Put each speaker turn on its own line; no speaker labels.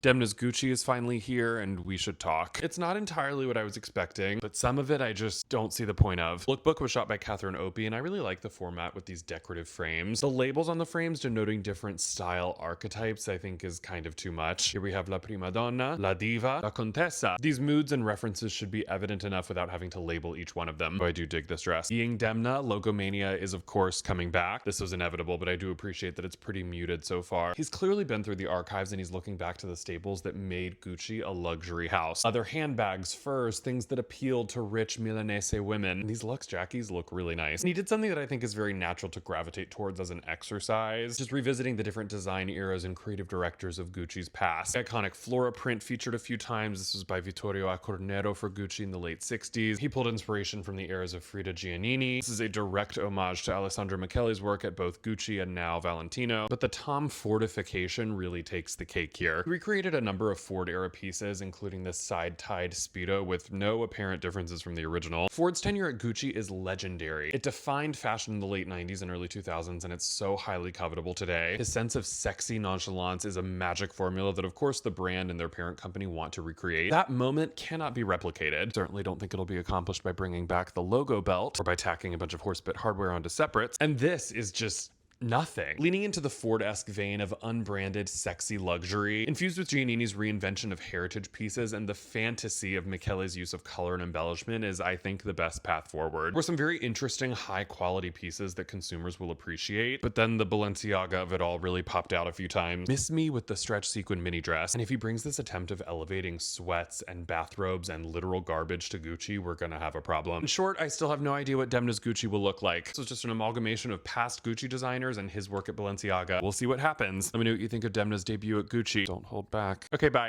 Demna's Gucci is finally here and we should talk. It's not entirely what I was expecting, but some of it I just don't see the point of. Lookbook was shot by Catherine Opie, and I really like the format with these decorative frames. The labels on the frames denoting different style archetypes I think is kind of too much. Here we have La Prima Donna, La Diva, La Contessa. These moods and references should be evident enough without having to label each one of them. So I do dig this dress. Being Demna, Logomania is of course coming back. This was inevitable, but I do appreciate that it's pretty muted so far. He's clearly been through the archives and he's looking back to the staples that made Gucci a luxury house. Other handbags, furs, things that appealed to rich Milanese women. And these luxe jackies look really nice. And he did something that I think is very natural to gravitate towards as an exercise, just revisiting the different design eras and creative directors of Gucci's past. The iconic flora print featured a few times. This was by Vittorio Accornero for Gucci in the late 60s. He pulled inspiration from the eras of Frida Giannini. This is a direct homage to Alessandro Michele's work at both Gucci and now Valentino, but the Tom Fordification really takes the cake here. He recreated a number of Ford-era pieces, including this side-tied Speedo with no apparent differences from the original. Ford's tenure at Gucci is legendary. It defined fashion in the late 90s and early 2000s, and it's so highly covetable today. His sense of sexy nonchalance is a magic formula that, of course, the brand and their parent company want to recreate. That moment cannot be replicated. Certainly don't think it'll be accomplished by bringing back the logo belt or by tacking a bunch of horse bit hardware onto separates. And this is just nothing. Leaning into the Ford-esque vein of unbranded, sexy luxury, infused with Giannini's reinvention of heritage pieces and the fantasy of Michele's use of color and embellishment is, I think, the best path forward. There were some very interesting, high-quality pieces that consumers will appreciate, but then the Balenciaga of it all really popped out a few times. Miss me with the stretch sequin mini dress, and if he brings this attempt of elevating sweats and bathrobes and literal garbage to Gucci, we're gonna have a problem. In short, I still have no idea what Demna's Gucci will look like. This was just an amalgamation of past Gucci designers and his work at Balenciaga. We'll see what happens. Let me know what you think of Demna's debut at Gucci. Don't hold back. Okay, bye.